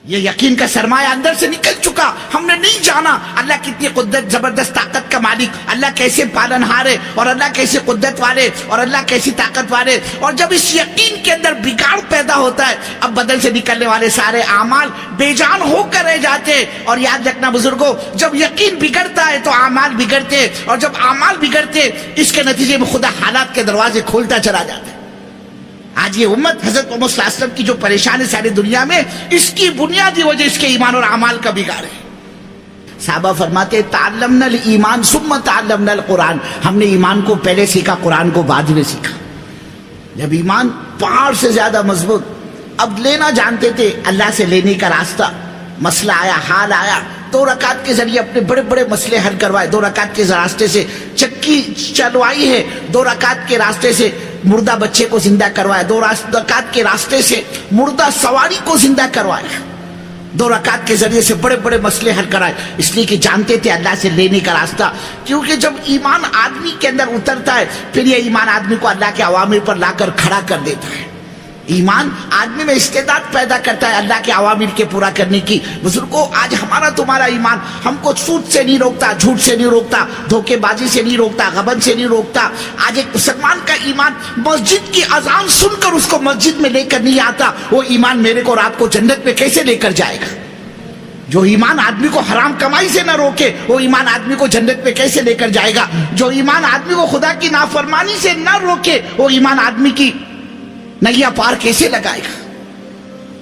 یہ یقین کا سرمایہ اندر سے نکل چکا. ہم نے نہیں جانا اللہ کتنی قدرت زبردست طاقت کا مالک, اللہ کیسے پالنہار ہے, اور اللہ کیسے قدرت والے, اور اللہ کیسی طاقت والے. اور جب اس یقین کے اندر بگاڑ پیدا ہوتا ہے, اب بدن سے نکلنے والے سارے اعمال بے جان ہو کر رہ جاتے ہیں. اور یاد رکھنا بزرگوں, جب یقین بگڑتا ہے تو اعمال بگڑتے, اور جب اعمال بگڑتے اس کے نتیجے میں خدا حالات کے دروازے کھولتا چلا جاتا ہے. آج یہ امت حضرت محمد صلی اللہ علیہ وسلم کی جو پریشان ہے ساری دنیا میں, اس کی بنیادی وجہ اس کے ایمان اور اعمال کا بگاڑ ہے. صحابہ فرماتے تعلمنا الایمان ثم تعلمنا القرآن, ہم نے ایمان کو پہلے سیکھا, قرآن کو بعد میں سیکھا. جب ایمان پہاڑ سے زیادہ مضبوط, اب لینا جانتے تھے اللہ سے لینے کا راستہ, مسئلہ آیا, حال آیا, 2 رکعت کے ذریعے اپنے بڑے بڑے مسئلے حل کروائے, 2 رکعت کے راستے سے چکی چلوائی ہے, 2 رکعت کے راستے سے مردہ بچے کو زندہ کروایا, 2 رکعت کے راستے سے مردہ سواری کو زندہ کروایا, 2 رکعت کے ذریعے سے بڑے بڑے مسئلے حل کرائے, اس لیے کہ جانتے تھے اللہ سے لینے کا راستہ. کیونکہ جب ایمان آدمی کے اندر اترتا ہے پھر یہ ایمان آدمی کو اللہ کے اوامر پر لا کر کھڑا کر دیتا ہے. ایمان آدمی میں استعداد پیدا کرتا ہے اللہ کے اوامر کے پورا کرنے کی. بزرگوں, آج ہمارا تمہارا ایمان ہم کو سود سے نہیں روکتا, جھوٹ سے نہیں روکتا, دھوکے بازی سے نہیں روکتا, غبن سے نہیں روکتا. آج ایک مسلمان کا ایمان مسجد کی اذان سن کر اس کو مسجد میں لے کر نہیں آتا, وہ ایمان میرے کو رات کو جنت میں کیسے لے کر جائے گا؟ جو ایمان آدمی کو حرام کمائی سے نہ روکے وہ ایمان آدمی کو جنت میں کیسے لے کر جائے گا؟ جو ایمان آدمی کو خدا کی نافرمانی سے نہ روکے وہ ایمان آدمی کی نیا پار کیسے لگائے گا؟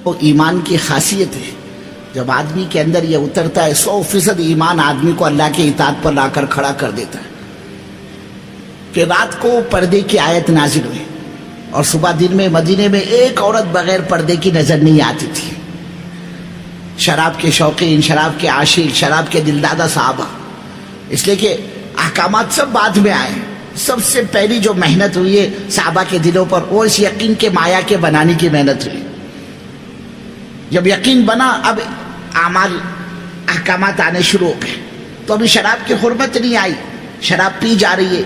وہ ایمان کی خاصیت ہے, جب آدمی کے اندر یہ اترتا ہے 100% ایمان آدمی کو اللہ کے اطاعت پر لا کر کھڑا کر دیتا ہے. کہ رات کو پردے کی آیت نازل ہوئی اور صبح دن میں مدینے میں ایک عورت بغیر پردے کی نظر نہیں آتی تھی. شراب کے شوقین, شراب کے عاشق, شراب کے دلدادہ صحابہ, اس لیے کہ احکامات سب بعد میں آئے. سب سے پہلی جو محنت ہوئی ہے صحابہ کے دلوں پر وہ اس یقین کے مایا کے بنانے کی محنت ہوئی. جب یقین بنا اب اعمال احکامات آنے شروع ہو گئے. تو ابھی شراب کی حرمت نہیں آئی, شراب پی جا رہی ہے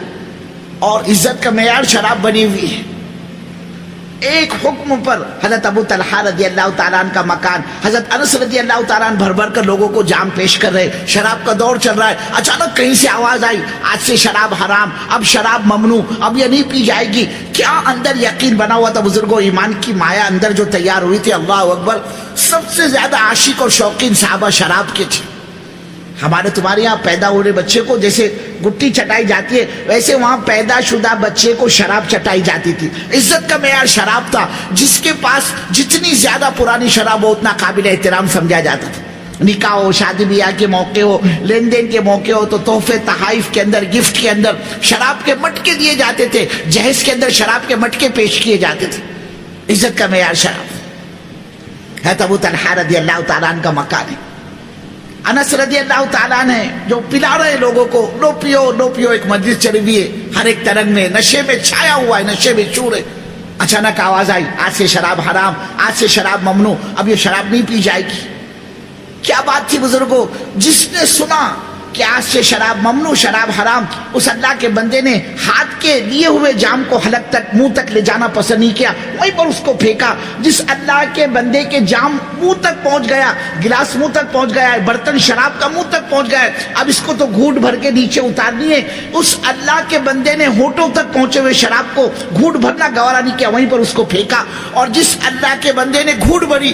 اور عزت کا معیار شراب بنی ہوئی ہے. ایک حکم پر حضرت ابو طلحہ رضی اللہ تعالیٰ عنہ کا مکان, حضرت انس رضی اللہ تعالیٰ عنہ بھر بھر کر لوگوں کو جام پیش کر رہے, شراب کا دور چل رہا ہے. اچانک کہیں سے آواز آئی آج سے شراب حرام, اب شراب ممنوع, اب یہ نہیں پی جائے گی. کیا اندر یقین بنا ہوا تھا بزرگوں, ایمان کی مایا اندر جو تیار ہوئی تھی. اللہ اکبر. سب سے زیادہ عاشق اور شوقین صحابہ شراب کے تھے. ہمارے تمہارے یہاں پیدا ہونے بچے کو جیسے گٹی چٹائی جاتی ہے ویسے وہاں پیدا شدہ بچے کو شراب چٹائی جاتی تھی. عزت کا معیار شراب تھا, جس کے پاس جتنی زیادہ پرانی شراب ہو اتنا قابل احترام سمجھا جاتا تھا. نکاح ہو, شادی بیاہ کے موقع ہو, لین دین کے موقع ہو تو تحفے تحائف کے اندر, گفٹ کے اندر شراب کے مٹکے دیے جاتے تھے, جہیز کے اندر شراب کے مٹکے پیش کیے جاتے تھے. عزت کا معیار شراب. حضرت ابو طلحہ رضی اللہ تعالیٰ عنہ کا مکان ہے. انس رضی اللہ تعالیٰ عنہ جو پلا رہے لوگوں کو, لو پیو لو پیو, ایک مجلس چلی ہوئی ہے, ہر ایک ترنگ میں نشے میں چھایا ہوا ہے, نشے میں چور ہے. اچانک آواز آئی آج سے شراب حرام, آج سے شراب ممنوع, اب یہ شراب نہیں پی جائے گی. کیا بات تھی بزرگوں؟ جس نے سنا کہ آج سے شراب ممنوع, شراب حرام, اس اللہ کے بندے نے ہاتھ کے لیے ہوئے جام کو حلق تک, منہ تک لے جانا پسند نہیں کیا, وہیں پر اس کو پھینکا. جس اللہ کے بندے کے جام منہ تک پہنچ گیا, گلاس منہ تک پہنچ گیا ہے, برتن شراب کا منہ تک پہنچ گیا ہے, اب اس کو تو گھونٹ بھر کے نیچے اتارنی ہے. اس اللہ کے بندے نے ہونٹوں تک پہنچے ہوئے شراب کو گھونٹ بھرنا گوارا نہیں کیا, وہیں پر اس کو پھینکا. اور جس اللہ کے بندے نے گھونٹ بھری,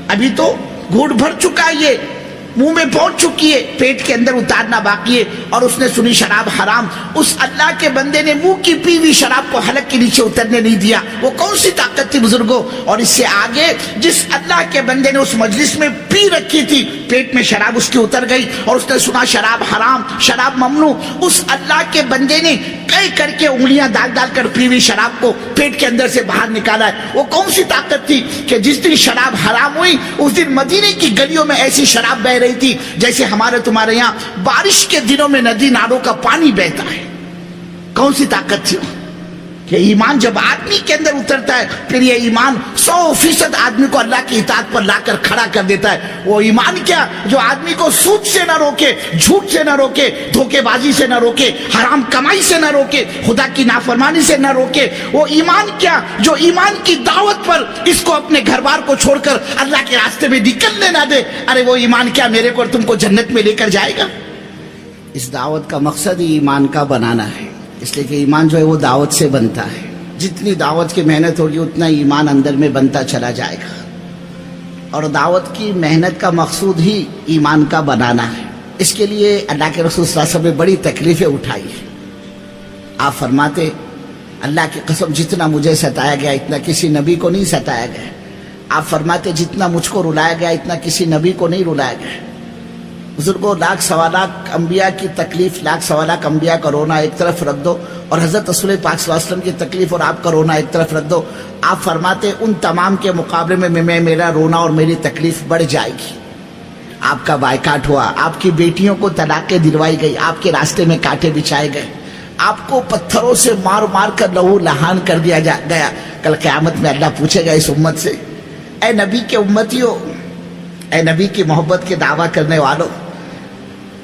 ابھی تو گھونٹ بھر چکا ہے, یہ منہ میں پہنچ چکی ہے, پیٹ کے اندر اتارنا باقی ہے, اور اس نے سنی شراب حرام. اس اللہ کے بندے نے منہ کی پی ہوئی شراب کو حلق کے نیچے اترنے نہیں دیا. وہ کون سی طاقت تھی بزرگوں؟ اور اس سے آگے جس اللہ کے بندے نے اس مجلس میں پی رکھی تھی, پیٹ میں شراب اس کی اتر گئی اور اس نے سنا شراب حرام, شراب ممنوع. اس اللہ کے بندے نے کئی کر کے انگلیاں ڈال ڈال کر پی ہوئی شراب کو پیٹ کے اندر سے باہر نکالا ہے. وہ کون سی طاقت تھی کہ جس دن شراب حرام ہوئی اس دن مدینے کی گلیوں میں ایسی شراب بہ رہی تھی جیسے ہمارے تمہارے یہاں بارش کے دنوں میں ندی نالوں کا پانی بہتا ہے. کون سی طاقت تھی کہ ایمان جب آدمی کے اندر اترتا ہے پھر یہ ایمان 100% آدمی کو اللہ کی اطاعت پر لا کر کھڑا کر دیتا ہے. وہ ایمان کیا جو آدمی کو سود سے نہ روکے, جھوٹ سے نہ روکے, دھوکے بازی سے نہ روکے, حرام کمائی سے نہ روکے, خدا کی نافرمانی سے نہ روکے. وہ ایمان کیا جو ایمان کی دعوت پر اس کو اپنے گھر بار کو چھوڑ کر اللہ کے راستے میں نکلنے نہ دے. ارے وہ ایمان کیا میرے کو اور تم کو جنت میں لے کر جائے گا؟ اس دعوت کا مقصد ہی ایمان کا بنانا ہے. اس لیے کہ ایمان جو ہے وہ دعوت سے بنتا ہے. جتنی دعوت کی محنت ہوگی اتنا ایمان اندر میں بنتا چلا جائے گا. اور دعوت کی محنت کا مقصود ہی ایمان کا بنانا ہے. اس کے لیے اللہ کے رسول صلی اللہ علیہ وسلم نے بڑی تکلیفیں اٹھائی ہیں. آپ فرماتے اللہ کی قسم جتنا مجھے ستایا گیا اتنا کسی نبی کو نہیں ستایا گیا. آپ فرماتے جتنا مجھ کو رلایا گیا اتنا کسی نبی کو نہیں رلایا گیا. بزرگوں لاکھ سوا لاکھ انبیاء کی تکلیف, لاکھ سوا لاکھ انبیاء کا رونا ایک طرف رکھ دو اور حضرت رسول پاک صلی اللہ علیہ وسلم کی تکلیف اور آپ کا رونا ایک طرف رکھ دو. آپ فرماتے ان تمام کے مقابلے میں میرا رونا اور میری تکلیف بڑھ جائے گی. آپ کا بائیکاٹ ہوا, آپ کی بیٹیوں کو طلاقیں دلوائی گئی, آپ کے راستے میں کانٹے بچھائے گئے, آپ کو پتھروں سے مار مار کر لہو لہان کر دیا گیا. کل قیامت میں اللہ پوچھے گا اس امت سے, اے نبی کے امتیوں, اے نبی کی محبت کے دعویٰ کرنے والوں,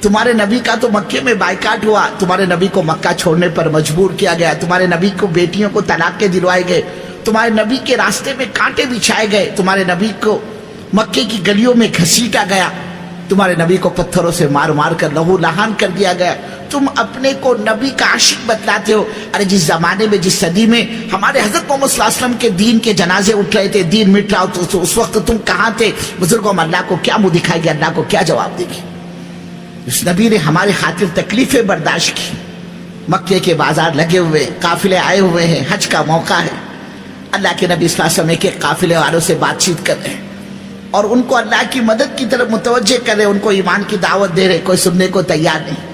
تمہارے نبی کا تو مکے میں بائیکاٹ ہوا, تمہارے نبی کو مکہ چھوڑنے پر مجبور کیا گیا, تمہارے نبی کو بیٹیوں کو طلاقیں دلوائے گئے, تمہارے نبی کے راستے میں کانٹے بچھائے گئے, تمہارے نبی کو مکے کی گلیوں میں گھسیٹا گیا, تمہارے نبی کو پتھروں سے مار مار کر لہو لہان کر دیا گیا. تم اپنے کو نبی کا عاشق بتلاتے ہو. ارے جس زمانے میں, جس صدی میں ہمارے حضرت محمد صلی اللہ علیہ وسلم کے دین کے جنازے اٹھ رہے تھے, دین مٹ رہا تو اس وقت تم کہاں تھے؟ بزرگوں ہم اللہ کو کیا منہ دکھائے گے, اللہ کو کیا جواب دے گی؟ اس نبی نے ہماری خاطر تکلیفیں برداشت کی. مکے کے بازار لگے ہوئے, قافلے آئے ہوئے ہیں, حج کا موقع ہے. اللہ کے نبی صلی اللہ علیہ وسلم ایک ایک قافلے والوں سے بات چیت کر رہے ہیں اور ان کو اللہ کی مدد کی طرف متوجہ کر رہے, ان کو ایمان کی دعوت دے رہے. کوئی سننے کو تیار نہیں.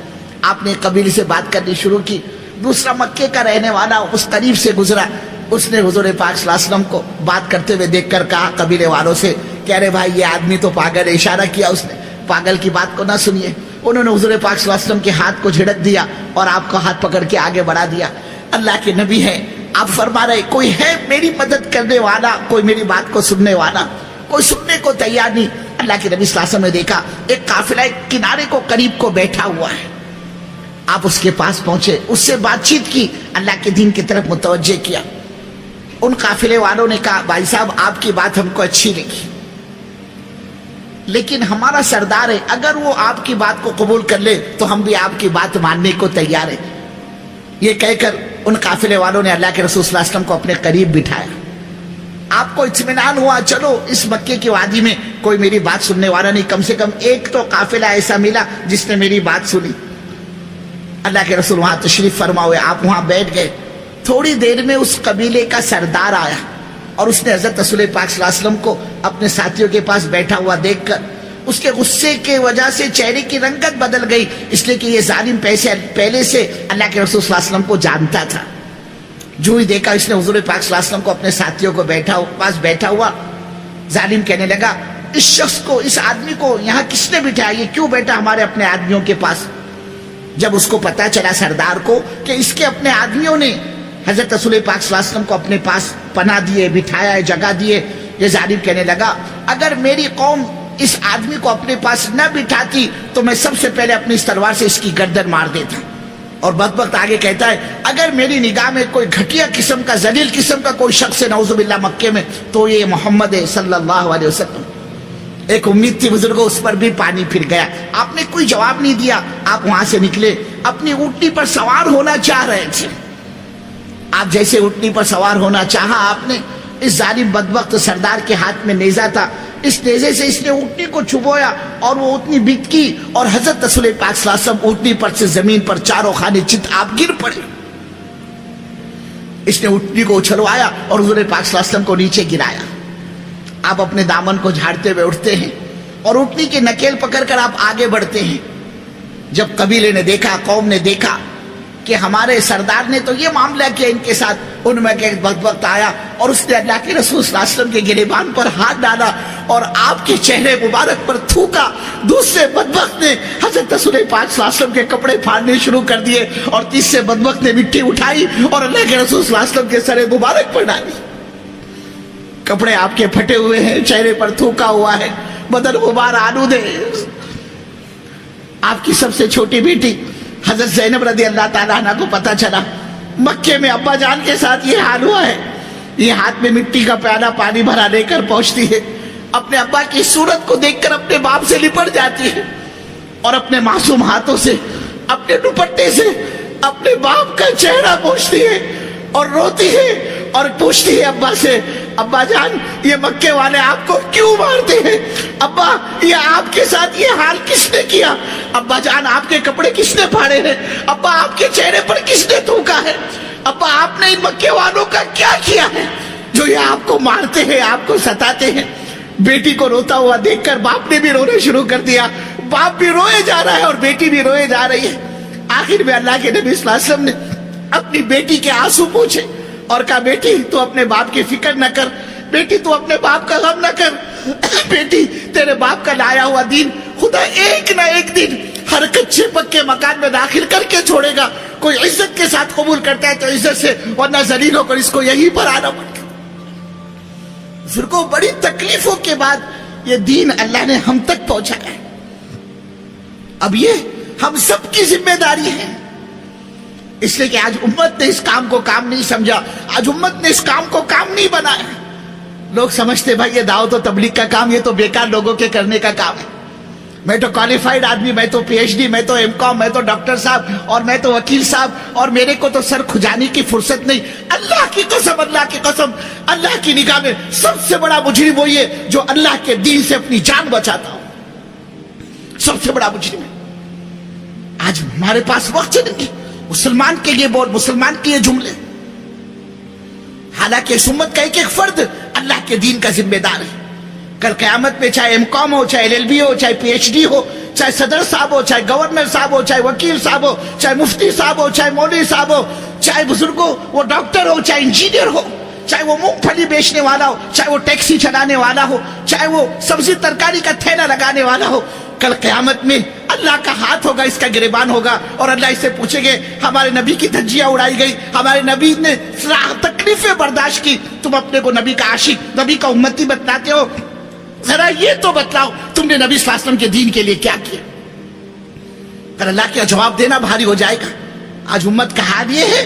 آپ نے قبیلے سے بات کرنی شروع کی. دوسرا مکے کا رہنے والا اس قریب سے گزرا, اس نے حضور پاک صلی اللہ علیہ وسلم کو بات کرتے ہوئے دیکھ کر کہا قبیلے والوں سے, کہہ رہے بھائی یہ آدمی تو پاگل ہے. اشارہ کیا اس نے, پاگل کی بات کو نہ سنیے. انہوں نے حضور پاک صلی اللہ علیہ وسلم کے ہاتھ کو جھڑک دیا اور آپ کو ہاتھ پکڑ کے آگے بڑھا دیا. اللہ کے نبی ہیں, آپ فرما رہے کوئی ہے میری مدد کرنے والا, کوئی میری بات کو سننے والا, کوئی سننے کو تیار نہیں. اللہ کے نبی صلی اللہ علیہ وسلم نے دیکھا ایک قافلہ ایک کنارے کو قریب کو بیٹھا ہوا ہے. آپ اس کے پاس پہنچے, اس سے بات چیت کی, اللہ کے دین کی طرف متوجہ کیا. ان قافلے والوں نے کہا بھائی صاحب آپ کی بات ہم کو اچھی لگی, لیکن ہمارا سردار ہے, اگر وہ آپ کی بات کو قبول کر لے تو ہم بھی آپ کی بات ماننے کو تیار ہیں. یہ کہہ کر ان قافلے والوں نے اللہ کے رسول صلی اللہ علیہ وسلم کو اپنے قریب بٹھایا. آپ کو اطمینان ہوا چلو اس مکے کی وادی میں کوئی میری بات سننے والا نہیں, کم سے کم ایک تو قافلہ ایسا ملا جس نے میری بات سنی. اللہ کے رسول وہاں تشریف فرما ہوئے, آپ وہاں بیٹھ گئے. تھوڑی دیر میں اس قبیلے کا سردار آیا اور اس نے حضرت رسول پاک صلی اللہ علیہ وسلم کو اپنے ساتھیوں کے پاس بیٹھا ہوا دیکھ کر اس کے غصے کے وجہ سے چہرے کی رنگت بدل گئی, اس لیے کہ یہ ظالم پہلے سے اللہ کے رسول صلی اللہ علیہ وسلم کو جانتا تھا. جو ہی دیکھا اس نے حضور پاک صلی اللہ علیہ وسلم کو اپنے ساتھیوں کو پاس بیٹھا ہوا, ظالم کہنے لگا اس شخص کو, اس آدمی کو یہاں کس نے بٹھایا, یہ کیوں بیٹھا ہمارے اپنے آدمیوں کے پاس؟ جب اس کو پتا چلا سردار کو کہ اس کے اپنے آدمیوں نے حضرت رسول پاک صلی اللہ علیہ وسلم کو اپنے پاس پناہ دیے, بٹھایا ہے, جگہ دیے, یہ ظالم کہنے لگا اگر میری قوم اس آدمی کو اپنے پاس نہ بٹھاتی تو میں سب سے پہلے اپنی اس تلوار سے اس کی گردن مار دیتا. اور بدبخت آگے کہتا ہے اگر میری نگاہ میں کوئی گھٹیا قسم کا, ذلیل قسم کا کوئی شخص ہے نعوذ باللہ مکے میں تو یہ محمد ہے صلی اللہ علیہ وسلم. ایک امید تھی بزرگوں, اس پر بھی پانی پھر گیا. آپ نے کوئی جواب نہیں دیا, آپ وہاں سے نکلے, اپنی اونٹنی پر سوار ہونا چاہ رہے تھے. آپ جیسے اونٹنی پر سوار ہونا چاہا آپ نے, اس ظالم بدبخت سردار کے ہاتھ میں نیزہ تھا, اس نیزے سے اس نے اونٹنی کو چھپویا اور وہ اونٹنی بت کی اور حضرت رسول پاک صلی اللہ علیہ وسلم اونٹنی پر سے زمین پر چاروں خانے چت آپ گر پڑے. اس نے اونٹنی کو اچھلوایا اور حضور پاک صلی اللہ علیہ وسلم کو نیچے گرایا. آپ اپنے دامن کو جھاڑتے ہوئے اٹھتے ہیں اور اونٹنی کی نکیل پکڑ کر آپ آگے بڑھتے ہیں. جب قبیلے نے دیکھا, قوم نے دیکھا کہ ہمارے سردار نے تو یہ معاملہ کیا ان کے ساتھ، ان میں کہ ایک بدبخت آیا اور اس نے اللہ کے رسول صلی اللہ علیہ وسلم کے گریبان پر ہاتھ ڈالا اور آپ کے چہرے مبارک پر تھوکا۔ دوسرے بدبخت نے حضرت رسول پاک صلی اللہ علیہ وسلم کے کپڑے پھاڑنے شروع کر دیے، اور تیسرے بدبخت نے مٹی اٹھائی اور اللہ کے رسول صلی اللہ علیہ وسلم کے سر مبارک پر ڈالی۔ کپڑے آپ کے پھٹے ہوئے ہیں، چہرے پر تھوکا ہوا ہے، بدن غبار آلود ہے۔ آپ کی سب سے چھوٹی بیٹی حضرت زینب رضی اللہ تعالیٰ عنہ کو پتا چلا، مکے میں ابا جان کے ساتھ یہ حال ہوا ہے، یہ ہاتھ میں مٹی کا پیالہ پانی بھرا لے کر پہنچتی ہے، اپنے ابا کی صورت کو دیکھ کر اپنے باپ سے لپٹ جاتی ہے اور اپنے معصوم ہاتھوں سے، اپنے دوپٹے سے اپنے باپ کا چہرہ پوچھتی ہے اور روتی ہے اور پوچھتی ہے ابا سے، ابا جان یہ مکے والے آپ کو کیوں مارتے ہیں؟ ابا یہ آپ کے ساتھ یہ حال کس نے کیا؟ ابا جان آپ کے کپڑے کس نے پھاڑے ہیں؟ ابا آپ کے چہرے پر کس نے تھوکا ہے؟ ابا آپ نے ان مکے والوں کا کیا کیا ہے جو یہ آپ کو مارتے ہیں، آپ کو ستاتے ہیں؟ بیٹی کو روتا ہوا دیکھ کر باپ نے بھی رونا شروع کر دیا، باپ بھی روئے جا رہا ہے اور بیٹی بھی روئے جا رہی ہے۔ آخر میں اللہ کے نبی صلی اللہ علیہ وسلم نے اپنی بیٹی کے آنسو پوچھے اور کہا بیٹی تو اپنے باپ کی فکر نہ کر، بیٹی تو اپنے باپ کا غم نہ کر، بیٹی تیرے باپ کا لایا ہوا دین خدا ایک نہ ایک دن ہر کچے پکے مکان میں داخل کر کے چھوڑے گا۔ کوئی عزت کے ساتھ قبول کرتا ہے تو عزت سے، ورنہ ذلیل ہو کر اس کو یہیں پر آنا پڑے گا۔ بزرگوں بڑی تکلیفوں کے بعد یہ دین اللہ نے ہم تک پہنچایا ہے، اب یہ ہم سب کی ذمہ داری ہے، اس لیے کہ آج امت نے اس کام کو کام نہیں سمجھا، آج امت نے اس کام کو کام نہیں بنایا۔ لوگ سمجھتے بھائی یہ دعوت و تبلیغ کا کام یہ تو بیکار لوگوں کے کرنے کا کام ہے، میں تو کوالیفائڈ آدمی، میں تو پی ایچ ڈی، میں تو ایم کام، میں تو ڈاکٹر صاحب اور میں تو وکیل صاحب اور میرے کو تو سر کھجانے کی فرصت نہیں۔ اللہ کی قسم، اللہ کی قسم، اللہ کی نگاہ میں سب سے بڑا مجرم وہی ہے جو اللہ کے دین سے اپنی جان بچاتا ہو، سب سے بڑا مجرم ہے۔ آج ہمارے پاس وقت نہیں مسلمان کے یہ بول، مسلمان کے یہ جملے، حالانکہ اس امت کا ایک ایک فرد اللہ کے دین کا ذمہ دار ہے۔ کل قیامت میں چاہے ایم کام ہو، چاہے LLB ہو، چاہے پی ایچ ڈی ہو، چاہے صدر صاحب ہو، چاہے گورنر صاحب ہو، چاہے وکیل صاحب ہو، چاہے مفتی صاحب ہو، چاہے مولوی صاحب ہو، چاہے بزرگ ہو، وہ ڈاکٹر ہو، چاہے انجینئر ہو، چاہے وہ مونگ پھلی بیچنے والا ہو، چاہے وہ ٹیکسی چلانے والا ہو، چاہے وہ سبزی ترکاری کا تھیلا لگانے والا ہو، کل قیامت میں اللہ کا ہاتھ ہوگا، اس کا گریبان ہوگا اور اللہ اس سے پوچھے گے ہمارے نبی کی دھجیاں اڑائی گئی، ہمارے نبی نے تکلیفیں برداشت کی، تم اپنے کو نبی کا عاشق، نبی کا امتی بتلاتے ہو، ذرا یہ تو بتلاؤ تم نے نبی صلی اللہ علیہ وسلم کے دین کے لیے کیا کیا؟ پر اللہ کا جواب دینا بھاری ہو جائے گا۔ آج امت کا حال یہ ہے،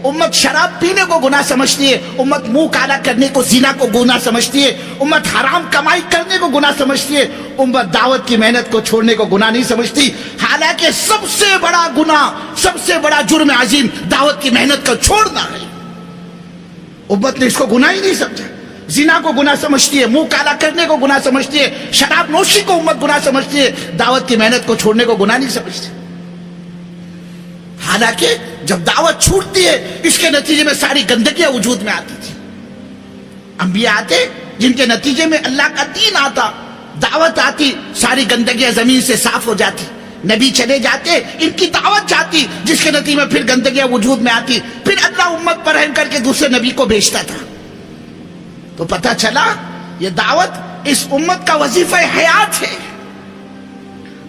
امت شراب پینے کو گناہ سمجھتی ہے، امت منہ کالا کرنے کو زنا کو گناہ سمجھتی ہے، امت حرام کمائی کرنے کو گناہ سمجھتی ہے، امت دعوت کی محنت کو چھوڑنے کو گناہ نہیں سمجھتی، حالانکہ سب سے بڑا گناہ، سب سے بڑا جرم عظیم دعوت کی محنت کو چھوڑنا ہے۔ امت نے اس کو گناہ ہی نہیں سمجھا، زنا کو گناہ سمجھتی ہے، منہ کالا کرنے کو گناہ سمجھتی ہے، شراب نوشی کو امت گناہ سمجھتی ہے، دعوت کی محنت کو چھوڑنے کو گناہ نہیں سمجھتی۔ حالانکہ جب دعوت چھوٹتی ہے اس کے نتیجے میں ساری گندگیاں وجود میں آتی تھی، انبیاء آتے جن کے نتیجے میں اللہ کا دین آتا، دعوت آتی، ساری گندگیاں زمین سے صاف ہو جاتی، نبی چلے جاتے، ان کی دعوت جاتی، جس کے نتیجے میں پھر گندگیاں وجود میں آتی، پھر اللہ امت پر رحم کر کے دوسرے نبی کو بھیجتا تھا۔ تو پتہ چلا یہ دعوت اس امت کا وظیفہ حیات ہے۔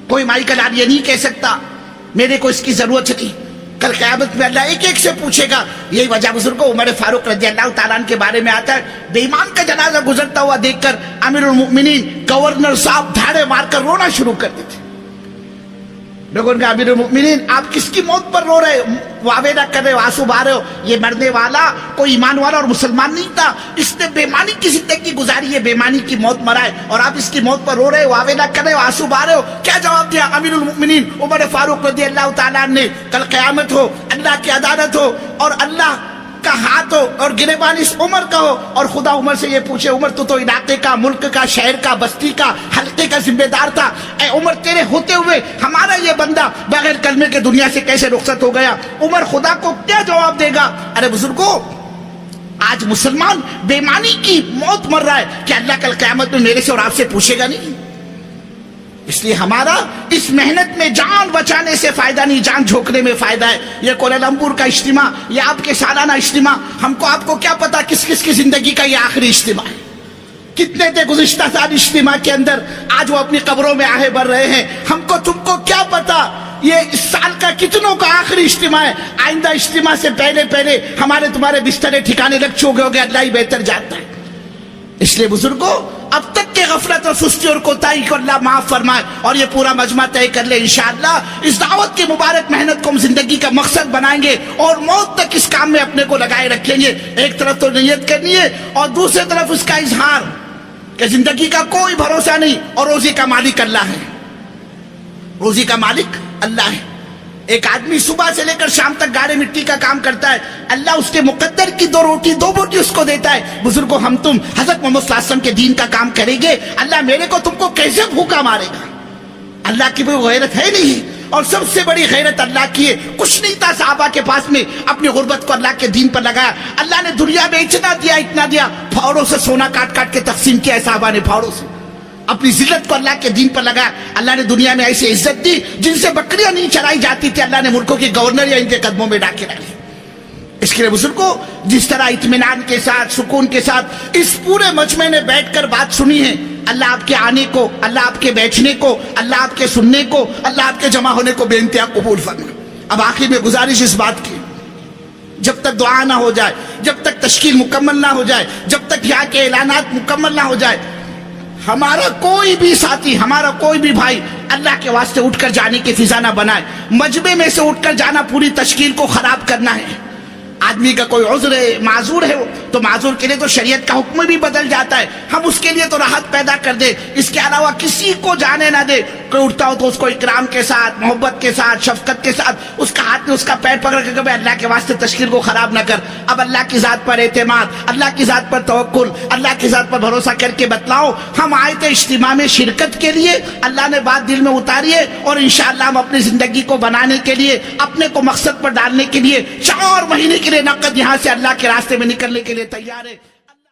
کوئی مائیکل آج یہ نہیں کہہ سکتا میرے کو اس کی ضرورت تھی، کل قیامت میں اللہ ایک ایک سے پوچھے گا۔ یہی وجہ بزرگوں عمر فاروق رضی اللہ تعالیٰ عنہ کے بارے میں آتا ہے، بے ایمان کا جنازہ گزرتا ہوا دیکھ کر امیر المؤمنین گورنر صاحب دھاڑے مار کر رونا شروع کر دیتے۔ لوگوں نے کہا امیر المؤمنین آپ کس کی موت پر رو رہے ہو، واویلا کر رہے ہو، آنسو بہا رہے ہو؟ یہ مرنے والا کوئی ایمان والا اور مسلمان نہیں تھا، اس نے بےمانی کی زندگی گزاری ہے، بےمانی کی موت مرا ہے، اور آپ اس کی موت پر رو رہے ہو، واویلا کر رہے ہو، آنسو بہا رہے ہو؟ کیا جواب دیا امیر المؤمنین عمر فاروق رضی اللہ تعالیٰ عنہ نے؟ کل قیامت ہو، اللہ کی عدالت ہو اور اللہ کا ہاتھ ہو اور گریبان اس عمر کا ہو، اور خدا عمر سے یہ پوچھے عمر تو علاقے کا، ملک کا، شہر کا، بستی کا، حلقے کا ذمہ دار تھا، اے عمر تیرے ہوتے ہوئے ہمارا یہ بندہ بغیر کلمے کے دنیا سے کیسے رخصت ہو گیا؟ عمر خدا کو کیا جواب دے گا؟ ارے بزرگوں آج مسلمان بےمانی کی موت مر رہا ہے، کہ اللہ کل قیامت میں میرے سے اور آپ سے پوچھے گا نہیں؟ اس لیے ہمارا اس محنت میں جان بچانے سے فائدہ نہیں، جان جھونکنے میں فائدہ ہے۔ یہ کوالالمپور کا اجتماع، یہ آپ کے سالانہ اجتماع، آپ کو کیا پتا کس کس کی زندگی کا یہ آخری اجتماع ہے؟ کتنے تھے گزشتہ سال اجتماع کے اندر، آج وہ اپنی قبروں میں آہے بھر رہے ہیں۔ ہم کو تم کو کیا پتا یہ اس سال کا کتنوں کا آخری اجتماع ہے؟ آئندہ اجتماع سے پہلے ہمارے تمہارے بسترے ٹھکانے لگ چکے ہو گے، اللہ ہی بہتر جانتا ہے۔ اس لیے بزرگوں، اب تک کے غفلت اور سستی اور کوتاہی کو اللہ معاف فرمائے، اور یہ پورا مجمع طے کر لے انشاءاللہ اس دعوت کی مبارک محنت کو ہم زندگی کا مقصد بنائیں گے اور موت تک اس کام میں اپنے کو لگائے رکھیں گے۔ ایک طرف تو نیت کرنی ہے اور دوسری طرف اس کا اظہار کہ زندگی کا کوئی بھروسہ نہیں اور روزی کا مالک اللہ ہے، روزی کا مالک اللہ ہے۔ ایک آدمی صبح سے لے کر شام تک گاڑے مٹی کا کام کرتا ہے، اللہ اس کے مقدر کی دو بوٹی اس کو دیتا ہے۔ بزرگوں، ہم تم حضرت محمد صلی اللہ علیہ وسلم کے دین کا کام کریں گے، اللہ میرے کو تم کو کیسے بھوکا مارے گا؟ اللہ کی کوئی غیرت ہے نہیں، اور سب سے بڑی غیرت اللہ کی ہے۔ کچھ نہیں تھا صحابہ کے پاس میں، اپنی غربت کو اللہ کے دین پر لگایا۔ اللہ نے دنیا میں اتنا دیا، پھاوڑوں سے سونا کاٹ کاٹ کے تقسیم کیا ہے صحابہ نے، پھاوڑوں سے اپنی ذلت کو اللہ کے دین پر لگایا۔ اللہ نے دنیا میں ایسی عزت دی جن سے بکریاں نہیں چرائی جاتی تھی، اللہ نے ملکوں کے گورنر یا ان کے قدموں میں ڈاکے ڈالے۔ اس کے لیے بزرگوں، جس طرح اطمینان کے ساتھ، سکون کے ساتھ اس پورے مجمع نے بیٹھ کر بات سنی ہے، اللہ آپ کے آنے کو، اللہ آپ کے بیٹھنے کو، اللہ آپ کے سننے کو، اللہ آپ کے جمع ہونے کو بے انتہا قبول فرمائے۔ اب آخر میں گزارش اس بات کی، جب تک دعا نہ ہو جائے، جب تک تشکیل مکمل نہ ہو جائے، جب تک یہاں کے اعلانات مکمل نہ ہو جائے، ہمارا کوئی بھی ساتھی، ہمارا کوئی بھی بھائی اللہ کے واسطے اٹھ کر جانے کی فضا نہ بنائے۔ مجمع میں سے اٹھ کر جانا پوری تشکیل کو خراب کرنا ہے۔ آدمی کا کوئی عذر ہے، معذور ہے، تو معذور کے لیے تو شریعت کا حکم بھی بدل جاتا ہے، ہم اس کے لیے تو راحت پیدا کر دے۔ اس کے علاوہ کسی کو جانے نہ دے۔ کوئی اٹھتا ہو تو اس کو اکرام کے ساتھ، محبت کے ساتھ، شفقت کے ساتھ اس کا ہاتھ میں اس کا پیر پکڑ کے کہ اللہ کے واسطے تشکیل کو خراب نہ کر۔ اب اللہ کی ذات پر اعتماد، اللہ کی ذات پر توکل، اللہ کی ذات پر بھروسہ کر کے بتلاؤ، ہم آئے تھے اجتماع میں شرکت کے لیے، اللہ نے بات دل میں اتاری ہے، اور انشاءاللہ ہم اپنی زندگی کو بنانے کے لیے، اپنے کو مقصد پر ڈالنے کے لیے 4 مہینے کے لیے نقد یہاں سے اللہ کے راستے میں نکلنے کے لیے تیار ہے۔